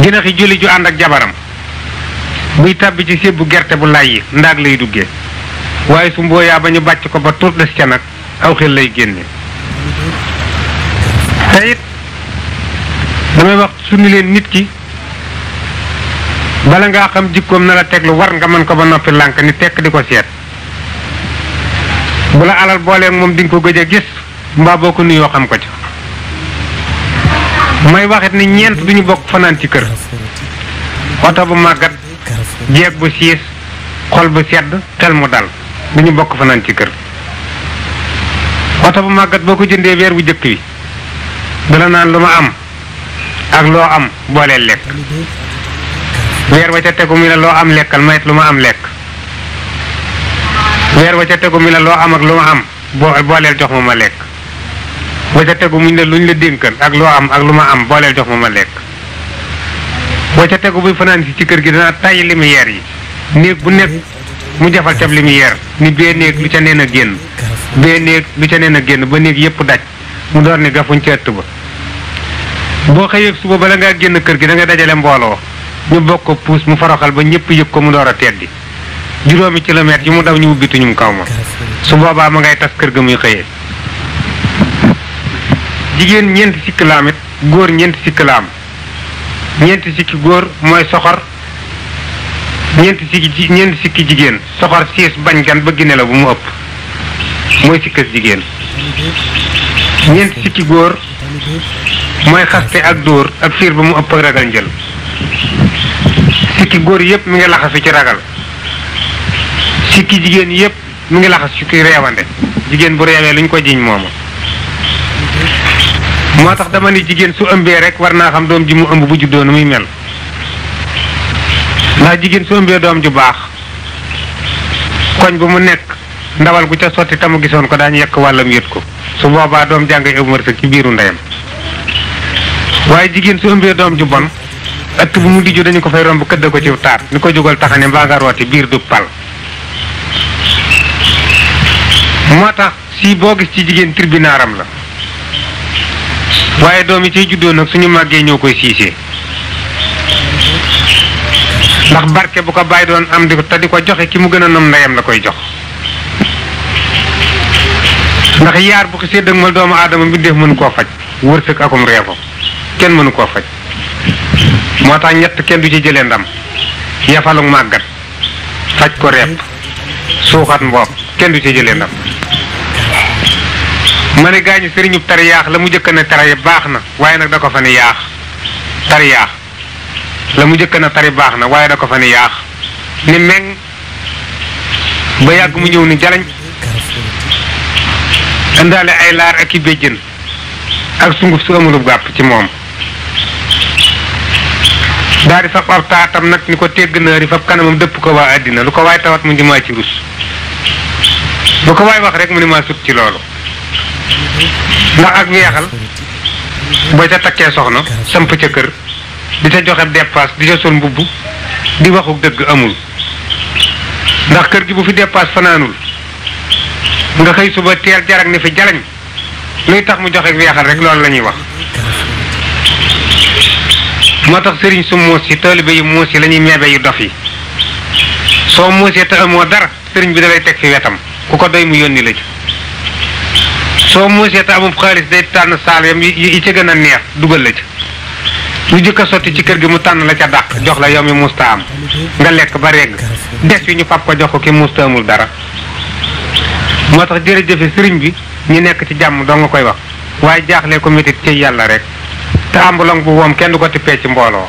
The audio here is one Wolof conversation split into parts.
jinaxi julli ju ànd ak jabaram buy tàbbi ci sébbu gerte bu lay yi ndaag lay duggee waaye su mbooyaa ba ñu bàcc ko ba tur des ca nag aw xel lay génne. te it damay wax su ni leen nit ki bala ngaa xam jikkoom na la teg lu war nga mën ko ba noppi lànk ni tekk di ko seet. bu la alal booleeg moom di nga ko gëj a gis mbaa boo ko nuyoo xam ko ci. may waxit ni ñeent duñu bokk fanaan ci kër. oto bu màggat jeeg bu siis xol bu sedd xel mu dal duñu bokk fanaan ci kër. oto bu màggat boo ko jëndee weer bu jëkk wi dana naan lu ma am ak loo am booleel lekk. weer wa ca tegu mi la loo am lekkal mayit lu ma am lekk. weer wa ca tegu mi la loo am ak lu ma am booleel jox ma lekk. wa ca tegu muñ la luñ la dénkal ak loo am ak lu ma am booleel jox ma lekk. wa ca tegu buy fanaan si ci kër gi dana tay lumière yi néeg bu nekk mu jafal cab lumière ni bee néeg lu ca neen a génn bee néeg lu ca neen a génn ba néeg yépp daj mu door ni gafuñ ca ëtt ba. boo xëyee suba bala ngaa génn kër gi da nga dajale mbooloo ñu bokk ko puus mu faraxal ba ñëpp yëg ko mu door a teddi juróomi kilomètres yu mu daw ñu ubbituñum kaw ma su boobaa ma ngay tas kër ga muy xëyee. jigéen ñeenti sikk laam it góor ñeenti sikk laam ñeenti sikki góor mooy soxor ñeenti sikki jigéen soxor siis bañ gan bëgg ne la bu mu ëpp mooy sikkas jigéen. ñeenti sikki góor mooy xaste ak dóor ak fiir ba mu ëpp ak ragal njël. sikki góor yépp mi ngi laxasu ci ragal. sikki jigéen yépp mi ngi laxas ci ki reewande jigéen bu reewee luñ ko jiñ mooma. moo tax dama ni jigéen su ëmbee rek war naa xam doom ji mu ëmb bu juddoo nu muy mel. ndax jigéen su ëmbee doom ju baax koñ bu mu nekk ndawal gu ca sotti tamu gisoon ko daañu yekk wàllam yët ko su boobaa doom jàngay ëpp wërsëg ci biiru ndeyam. waaye jigéen su ëmbee doom ju bon ëtt bu mu dijju dañu ko fay romb këdd ko ci taat ni ko jógal taxane mbaa nga rooti biir du pal. moo tax si boo gis ci jigéen tribunaaram la waaye doom yi ciy juddoo nag suñu màggee ñoo koy siisee. ndax barke bu ko bàyyi doon am di ko te di ko joxe ki mu gën a nom ndeyam la koy jox. ndax yaar bu ko séddëg mal doomu aadama mbindeef mënu koo faj wërsëg akum reefo kenn mënu koo faj. moo tax ñett kenn du ci jëlee ndam yafalug màggat faj ko reep suuxat mboob kenn du ci jëlee ndam. ma ne gaañu sëriñub tari yaax la mu jëkk ne tari baax na waaye nag da ko fa ne yaax tari yaax la mu jëkk na tari baax na waaye da ko fa ne yaax ni meng ba yàgg mu ñëw ni jalañ indaale ay laar ak i béjjën ak sunguf su amulub gàpp ci moom. daal di fab ab taatam nag ni ko tegg naari fab kanamam dëpp ko waa àddina lu ko waay tawat mu ni maa ci rus lu ko waay wax rek mu ni maa sut ci loolu. ndax ak weexal boo ca takkee soxna samp ca kër di ca joxe dépasse di ca sol mbubb di waxuk dëgg amul. ndax kër gi bu fi dépasse fanaanul nga xëy suba teel jarag ni fi jalañ luy tax mu joxe weexal rek loolu la ñuy wax. moo tax sëriñ su muus yi taalibe yu muus yi la ñuy meebe yu dof yi soo muusee te amoo dara sëriñ bi da lay teg fi wetam ku ko doy mu yónni la ci. soo muusee te amul xaalis day tànn saal yam yi ca gën a neex dugal la ci lu jëkk a sotti ci kër gi mu tànn la ca dàq jox la yow mi musta am nga lekk ba regg des wi ñu fab ko jox ko ki musta amul dara. moo tax jërëjëfe sëriñ bi ñu nekk ci jàmm doo nga koy wax waaye jaaxlee ko métit ci yàlla rek te ambulong bu woom kenn du ko tippee ci mbooloo.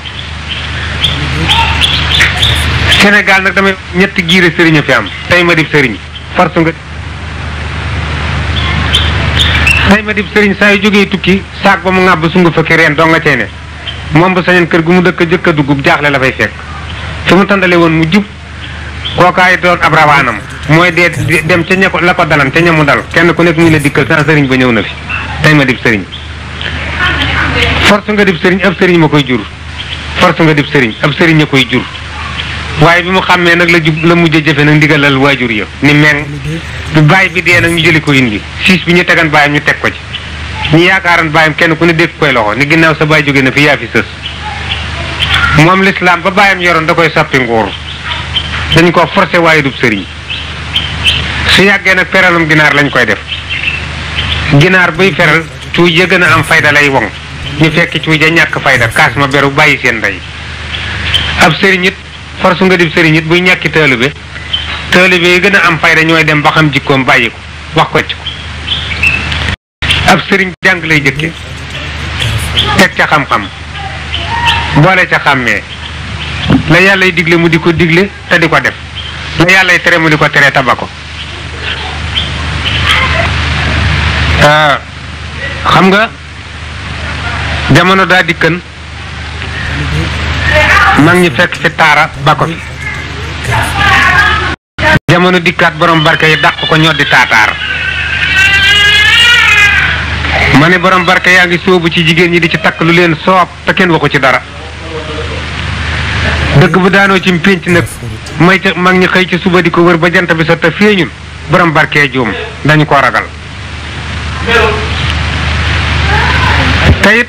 Sénégal nag damay ñetti giire sëriñ a fi am tey ma dib sëriñ farsu nga tey ma dib sëriñ saa yu jógee tukki saak ba mu ŋàbb sungu fekki reen doo nga cey ne moom bu sañoon kër gu mu dëkk jëkk a dugub jaaxle la fay fekk fi mu tàndale woon mu jub kookaay doon ab rawaanam mooy dee dem ca ña ko la ko dalan ca ñamu dal kenn ku nekk muy la dikkal sans sëriñ ba ñëw na fi tey ma dib sëriñ. force nga dib sëriñ ab sëriñ ma koy jur force nga dib sëriñ ab sëriñ a koy jur waaye bi mu xàmmee nag la mujj a jëfe nag ndigalal waajur ya ni meng bi bàyyi bi dee nag ñu jëli ko indi siis bi ñu tegan bàyyam ñu teg ko ci ñu yaakaaran bàyyam kenn ku ne dégg koy loxo ni ginnaaw sa bàyyi jóge na fi yaa fi sës moom lislaam ba bàyyam yoroon da koy soppi nguur dañ ko forcé waaye dub sëriñ su yàggee nag feralum ginaar lañ koy def ginaar buy feral cuuj ya gën a am fayda lay woŋ ñu fekk cuuj ja ñàkk fayda kaas ma beru bàyyi seen ndey ab sëriñ it force nga dib sëriñ it buy ñàkki taalibe yi gën a am fayda ñooy dem ba xam jikkoom bàyyi ko wax ko ci ko ab sëriñ jàng lay jëkke teg ca xam-xam boole ca xàmmee la yàllay digle mu di ko digle te di ko def la yàllay tere mu di ko tere taba ko xam nga jamono daa dikkan mag ñi fekk fi taara ba ko fi jamono dikkaat borom barke yi dàq ko ñoo di taataar ma ne borom barke yaa ngi sóobu ci jigéen ñi di ci takk lu leen soob te kenn waxu ci dara dëgg bu daanoo ci pénc nag may ca mag ñi xëy ci suba di ko wër ba jant bi sa te feeñul borom barke juum dañu ko ragal tayit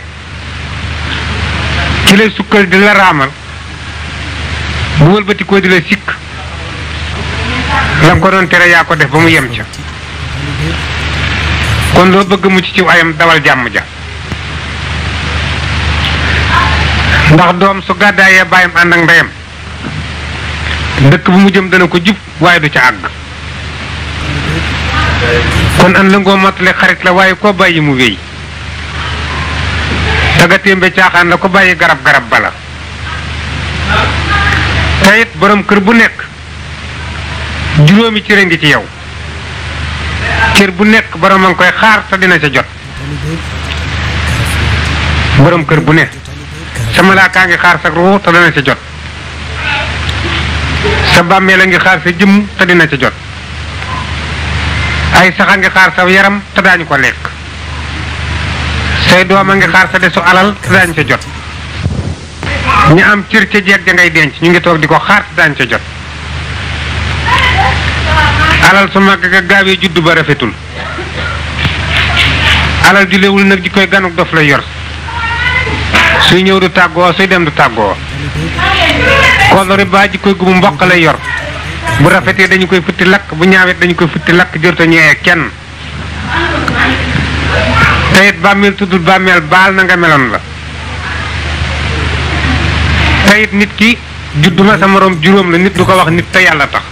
ci lay sukkal di la raamal bu wëlbati koo di la sikk la nga ko doon tere yaa ko def ba mu yem ca kon loo bëgg mucc ci ayam dawal jàmm ja ndax doom su gàddaayee bàyyam ànd ak ndeyam dëkk bu mu jëm dana ko jub waaye du ca àgg kon an la ngoo matale xarit la waaye koo bàyyi mu wéy taga témbe caaxaan la ko bàyyi garab bala tayit borom kër bu nekk juróomi cëre ngi ci yow cër bu nekk borom a ngi koy xaar te dina ca jot borom kër bu nekk sa malaakaa ngi xaar sa ruu te dina ca jot sa bàmmeel a ngi xaar sa jëmm te dina ca jot ay sax a ngi xaar sa yaram te daañu ko lekk say doom a ngi xaar sa desu alal te daañu ca jot ñi am cër ca jeeg ja ngay denc ñu ngi toog di ko xaar te daañu ca jot alal su mag ga gaawee juddu ba rafetul alal ju léwul nag ji koy ganuk dof lay yor suy ñëw du tàggoo suy dem du tàggoo kolori ba ji koy gumu mboq lay yor bu rafetee dañu koy futti lakk bu ñaawet dañu koy futti lakk jërta ñëwee kenn tayit bàmmeel tuddul bàmmeel baal na nga meloon la tayit nit ki judduma sa moroom juróom la nit du ko wax nit te yàlla tax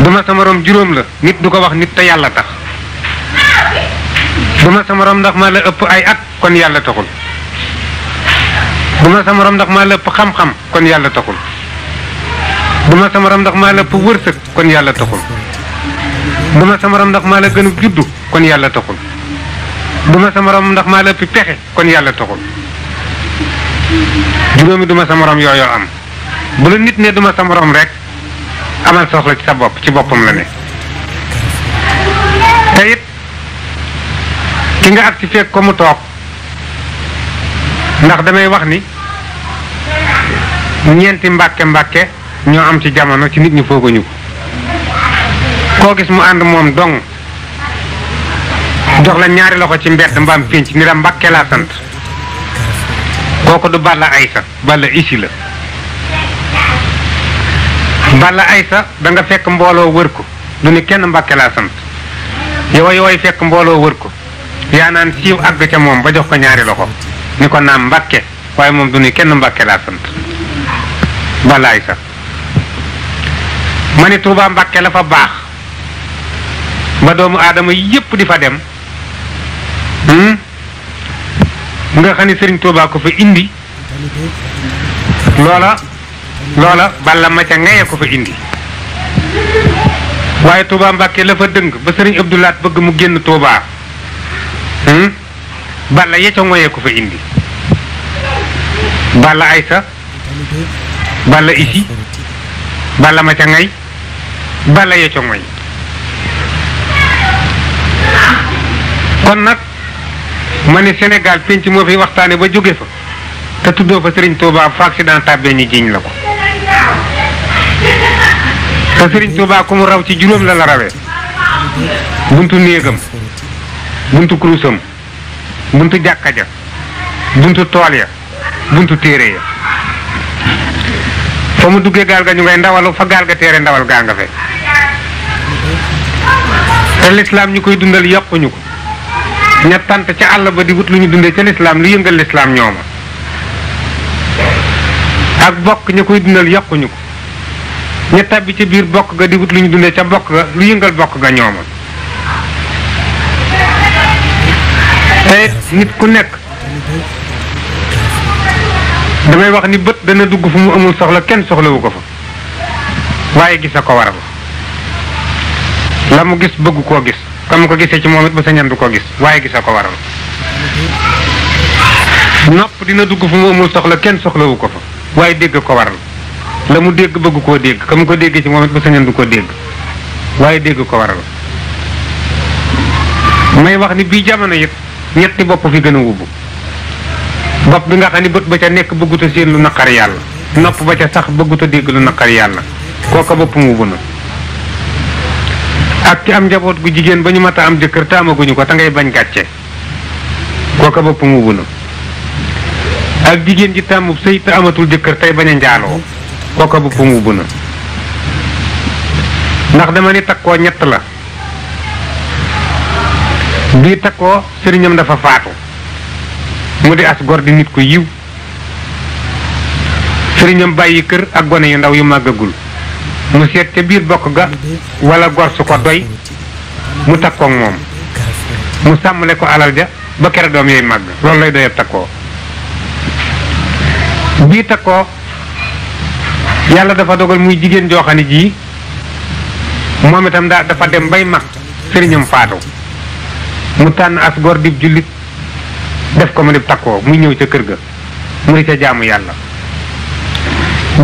duma sa moroom juróom la nit du ko wax nit te yàlla tax duma sa moroom ndax maa la ëpp ay at kon yàlla taxul duma sa moroom ndax maa la ëpp xam-xam kon yàlla taxul duma sa moroom ndax maa la ëpp wërsëg kon yàlla taxul duma sa moroom ndax maa la gënu juddu kon yàlla taxul duma sa moroom ndax maa la ëpp pexe kon yàlla taxul juróomi duma sa moroom yooyoo am bu la nit ne duma sa moroom rek amal soxla ci sa bopp ci boppam la ne te it ki nga ak ci fekk ko mu toog ndax damay wax ni ñeenti mbàkke ñoo am ci jamono ci nit ñi fooguñu ko koo gis mu ànd moom dong jox la ñaari loxo ci mbedd mbaam pénc ni la mbàkke laa sant kooku du Balla Aysa Balla isi la Balla Aysa da nga fekk mbooloo wër ko du ni kenn mbàkke laa sant yooyu fekk mbooloo wër ko yaa naan siiw àgg ca moom ba jox ko ñaari loxo ni ko naam mbàkke waaye moom du ni kenn mbàkke laa sant Balla Aysa ma ni Tuubaa mbàkke la fa baax ba doomu aadama yépp di fa dem nga xam ni Sëriñ Tuubaa ko fa indi loola Balla ma ca ngaye ko fa indi waaye Tuubaa mbàkke la fa dëng ba Sëriñ Abdou Lahat bëgg mu génn Tuubaa Balla yecco ngoyee ko fa indi Balla Aysa Balla isi Balla ma ca ngay Balla yecco ngoy kon nag ma ne Sénégal penc moo fi waxtaane ba jóge fa te tuddoo fa Sëriñ Tuubaa fa accident tàbbee ñi jiñ la ko te Sëriñ Tuubaa ku mu raw ci juróom la rawee buntu néegam buntu kurusam buntu jàkka ja buntu tool ya buntu téere ya fa mu duggee gaal ga ñu ngay ndawalu fa gaal ga téere ndawal gaa nga fe te lislaam ñu koy dundal yokkuñu ko ña tant ca àll ba di wut lu ñu dundee ca lislaam lu yëngal lislaam ñooma ak bokk ña koy dundal yokkuñu ko ña tàbbi ca biir bokk ga di wut lu ñu dundee ca bokk ga lu yëngal bokk ga ñooma te nit ku nekk damay wax ni bët dana dugg fu mu amul soxla kenn soxlawu ko fa waaye gis a ko waral la mu gis bëgg koo gis kam ko gisee ci moom it ba sa ñan du ko gis waaye gis a ko waral nopp dina dugg fu mu amul soxla kenn soxlawu ko fa waaye dégg ko waral la mu dégg bëgg koo dégg kam ko déggee ci moom it ba sa ñan du ko dégg waaye dégg ko waral may wax ni bii jamono it ñetti bopp fi gën a wubbu bopp bi nga xam ni bët ba ca nekk bëggut a seen lu naqar yàlla nopp ba ca sax bëggut a dégg lu naqar yàlla kooka bopp mu wubbu na ak ki am njaboot gu jigéen ba ñu mat a am jëkkër te amaguñu ko te ngay bañ gàcce kooka bopp mu wubbu na ak jigéen ji tàmm sëy te amatul jëkkër tey bañ a njaaloo kooka bopp mu wubbu na ndax dama ni takkoo ñett la bii takkoo sëriñam dafa faatu mu di as gor di nit ku yiw sëriñam bàyyi kër ak gone yu ndaw yu màggagul mu seet ca biir bokk ga wala gor su ko doy mu takkoog moom mu sàmmale ko alal ja ba kere doom yooyu màgg loolu lay doyab takkoo bii takkoo yàlla dafa dogal muy jigéen joo xam ne ji moom itam dafa dem bay mag sëriñam faatu mu tànn as gor di jullit def ko mu di takkoo muy ñëw ca kër ga mu di ca jaamu yàlla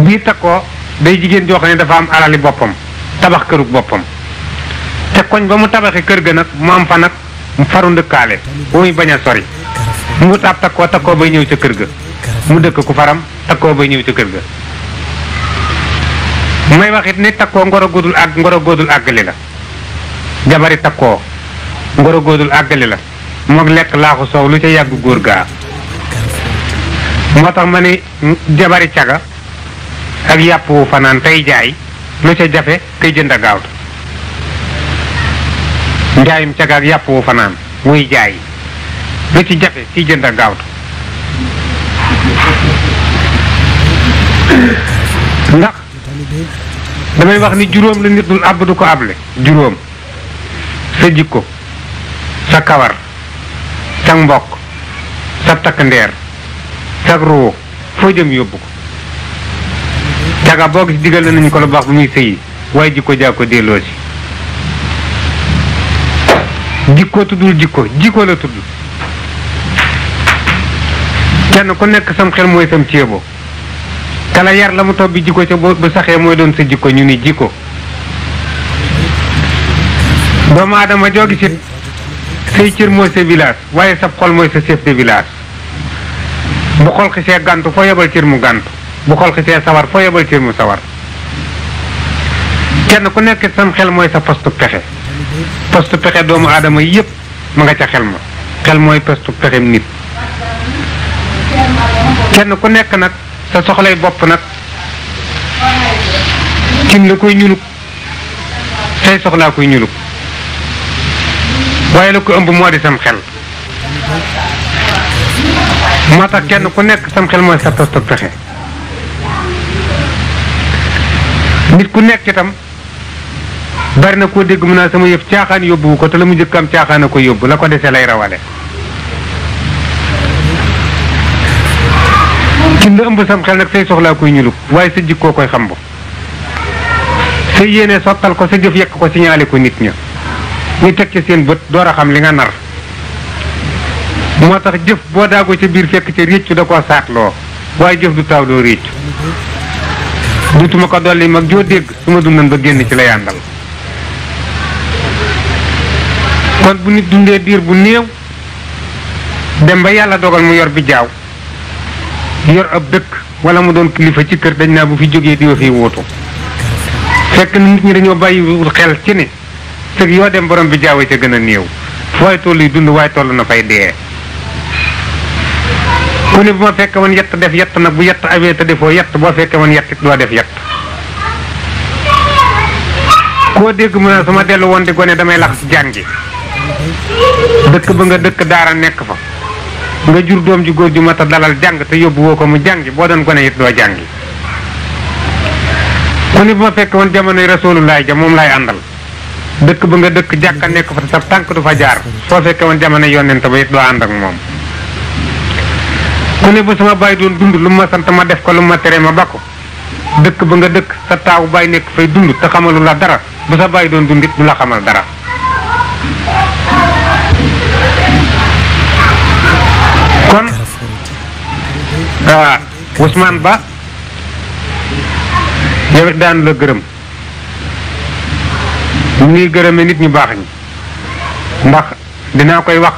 bii takkoo day jigéen joo xam ne dafa am alali boppam tabax kërug boppam te koñ ba mu tabaxi kër ga nag mu am fa nag mu faru ndëkkaale bu muy bañ a sori mu wut ab takkoo bay ñëw ca kër ga mu dëkk ku faram takkoo bay ñëw ca kër ga may waxit ni takkoo ngoro góodul àggali la jabari takkoo ngoro góodul àggali la moog lekk laaxu soow lu ca yàgg góor gaa moo tax ma ni jabari caga ak yàpp wu fanaan tey jaay lu ca jafe kay jënd a gaawtu njaayum caga ak yàpp wu fanaan muy jaay lu ci jafe kiy jënd a gaawtu ndax damay wax ni juróom la nit dul àbb du ko able juróom sa jikko sa kawar sa mbokk sa takk ndeer sa ruu foo jëm yóbbu ko caga boo gis digal nañu ko lu baax bu muy sëyi waaye jikko jaa ko delloo si jikko tuddul jikko la tudd kenn ku nekk sam xel mooy sam ceebo kala yar la mu topp bi jikko ca bu saxee mooy doon sa jikko ñu ni jikko doomu aadama joo gisit say cër mooy sa village waaye sa xol mooy sa chef de village bu xol xisee gàntu foo yebal cër mu gàntu bu xol xisee sawar foo yebal cër mu sawar kenn ku nekk sam xel mooy sa postu pexe doomu aadama yépp ma nga ca xel mooy postu pexem nit kenn ku nekk nag sa soxlay bopp nag cin la koy ñuluk say soxlaa koy ñuluk waaye la ko ëmb moo di sam xel moo tax kenn ku nekk sam xel mooy sa postu pexe nit ku nekk itam bari na koo dégg mu naa sama yëf caaxaan yóbbuwu ko te la mu jëkkam caaxaan a ko yóbbu la ko dese lay rawale ci la ëmb sam xel nag say soxlaa koy ñuluk waaye sa jikkoo koy xam bu sa yéene sottal ko sa jëf yekk ko signalé ko nit ña ñu teg ci seen bët door a xam li nga nar moo tax jëf boo daagoo ca biir fekk ca réccu da koo saatloo waaye jëf du taaw doo réccu dutuma ko dolli mag joo dégg su ma dundan ba génn ci la yàndal kon bu nit dundee diir bu néew dem ba yàlla dogal mu yor bi jaaw yor ab dëkk wala mu doon kilifa ci kër dañ naa bu fi jógee di wa fi wuutu fekk na nit ñi dañoo bàyyiwul xel ci ne sëg yoo dem borom bi jaawe ca gën a néew fooy toll yi dund waaye toll na fay dee ku ne bu ma fekke woon yett def yett nag bu yett awee te defoo yett boo fekke woon yett doo def yett koo dégg mu ne su ma dellu woon di gone damay lax si jàngi dëkk ba nga dëkk daara nekk fa nga jur doom ji góor ju mat a dalal jàng te yóbbu woo ko mu jàngi boo doon gone it doo jàngi ku ne bu ma fekke woon jamonoy rasulullah ja moom laay àndal dëkk ba nga dëkk jàkka nekk fa te sa tànk du fa jaar soo fekke woon jamono yonent ba it doo ànd ak moom ku ne bu sama baay doon dund lu ma sant ma def ko lu ma tere ma ba ko dëkk ba nga dëkk sa taawu baay nekk fay dund te xamalu la dara bu sa baay doon dund it du la xamal dara kon Ousmane Ba yow it daan la gërëm ñu ngi gërëme nit ñu baax ñi ndax dinaa koy wax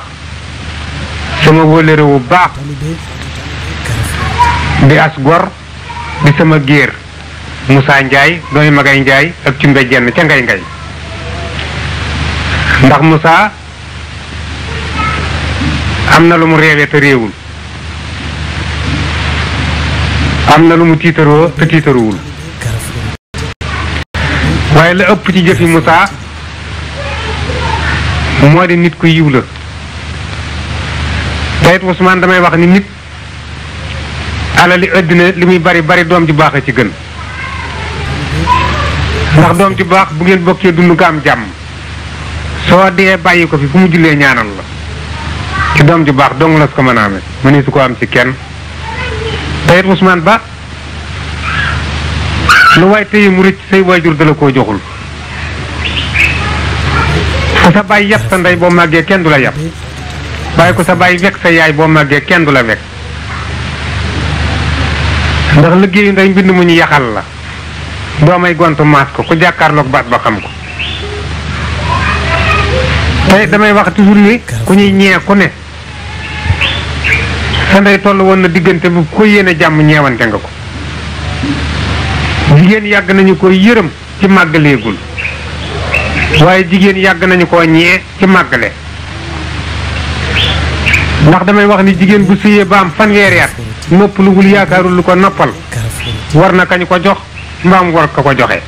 sama wóllëre wu baax di as gor di sama géer Moussa Ndiaye doomi Magay Ndiaye ak Cumbe Jenn ca ngay ngay ndax Moussa am na lu mu réewee te réewul am na lu mu tiitaroo te tiitaruwul waaye la ëpp ci jëfi Moussa moo di nit ku yiw la tayit Ousmane damay wax ni nit alali àddina li muy bari bari doom ju baax a ci gën ndax doom ju baax bu ngeen bokkee dund nga am jàmm soo dee bàyyi ko fi fu mu jullee ñaanal la ci doom ju baax dong la su ko mën a amee mu ne su ko am ci kenn tayit Ousmane Ba lu waay téye mu rëcc say waajur dala koo joxul ku sa bàyyi yàpp sa ndey boo màggee kenn du la yàpp waaye ku sa bàyyi wekk sa yaay boo màggee kenn du la wekk ndax liggéeyu ndey mbind mu ñu yaxal la doomay gontu maas ko ku jàkkaarloog baat ba xam ko tey damay wax toujours ni ku ñuy ñee ku ne sa ndey toll woon na diggante bu ko yéene jàmm ñeewante nga ko jigéen yàgg nañu ko yërëm ci màggaleegul waaye jigéen yàgg nañu koo ñee ci màggale ndax damay wax ni jigéen bu sëyee ba am fanweeri at noppaluwul yaakaarul lu ko noppal war na kañu ko jox mbaam war ko ko joxe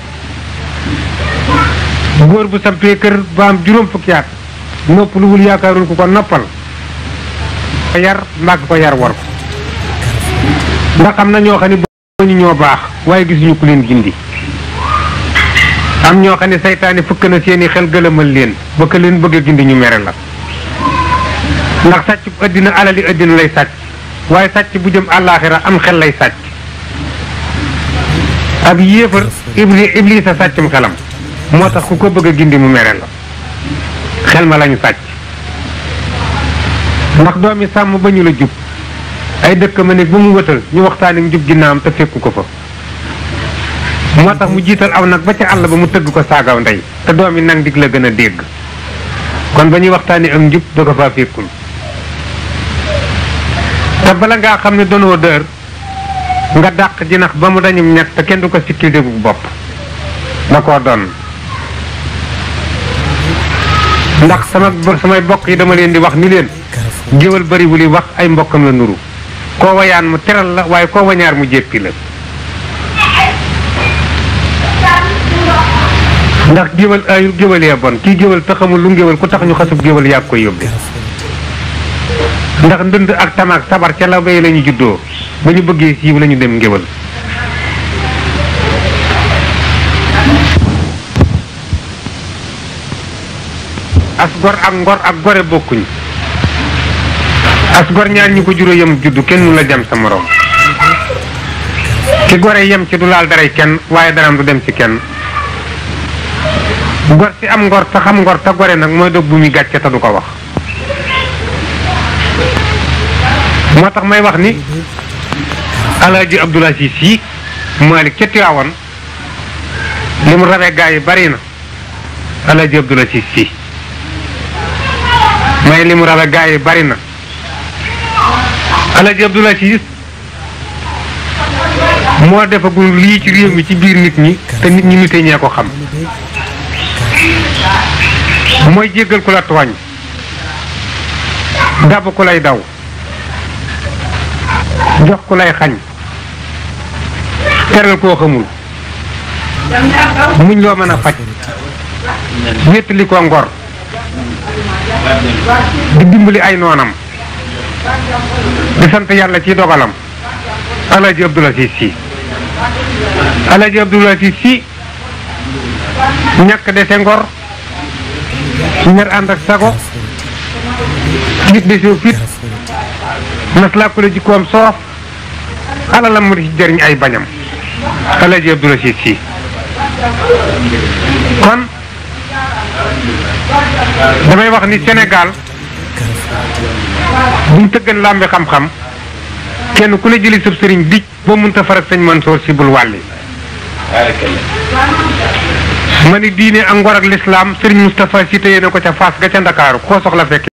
góor bu sampee kër ba am juróom fukki at noppaluwul yaakaarul ku ko noppal yar mbàgg ko yar war ko ndax am na ñoo xam ne ñu ñoo baax waaye gisuñu ku leen gindi am ñoo xam ne saytaane fëkk na seeni xel gëlëmal leen ba ka leen bëgg a gindi ñu mere la ndax sàcc bu àddina alali àddina lay sàcc waaye sàcc bu jëm àllaaxira am xel lay sàcc ab yéefar iblis a sàccum xelam moo tax ku ko bëgg a gindi mu mere la xel ma lañu sàcc ndax doomi sàmm ba ñu la jub ay dëkk ma nekk ba mu wëtal ñu waxtaani njub ginnaawam te fekku ko fa moo tax mu jiital aw nag ba ca àll ba mu tëgg ko saagaw ndey te doomi nag dig la gën a dégg kon ba ñuy waxtaani ak njub da ko faa fekkul te bala ngaa xam ne donoo dër nga dàq jinax ba mu dañum ñett te kenn du ko sikkil déggu bopp da koo doon ndax samay bokk yi dama leen di wax ni leen géwal bariwul yi wax ay mbokkam la nuru koo wayaan mu teral la waaye koo wañaar mu jéppi la ndax géwal ay géwalee bon kii géwal te xamul lu géwal ku tax ñu xasub géwal yàgg koy yóbbe ndax ndënd ak tamaak sabar ca la bay lañu juddoo ba ñu bëggee siiw lañu dem ngéwal as gor ak ngor ak gore bokkuñ as gor ñaar ñi ko juróo yem juddu kenn mu la jam sa morom ki gore yem ci du laal daray kenn waaye daraam du dem ci kenn gor ci am ngor te xam ngor te gore nag mooy dog bu muy gàcce te du ko wax moo tax may wax ni Alaaji Abdul Asiis Si Maalik ca Tiwaawan li mu rawee gaa yi bari na Alaaji Abdul Asiis Si may li mu rawee gaa yi bari na Alaaji Abdul Asiis moo defagul lii ci réew mi ci biir nit ñi te nit ñi nitee ñee ko xam mooy jéggal ku la tooñ dàbb ku lay daw jox ku lay xañ teral koo xamul muñ loo mën a faj wéttali ko ngor di dimbali ay noonam di sant yàlla ci dogalam Alaaji Abdul Asiis Si Alaaji Abdul Asiis Si ñàkk dese ngor ñer ànd ak sago nit desoo fit nas laa ko la jikkoom soof alalam mu di ci jëriñ ay bañam Alaaji Abdul Asiis Si kon damay wax ni Sénégal buñ tëggan làmbi xam-xam kenn ku ne jëli sab sëriñ dij boo mënta farak sëñ Mansoor Si bul wàlli ma ni diine ak ngor ak lislaam sëriñ Moustapha Si téye na ko ca Faas ga ca Ndakaaru koo soxla fekk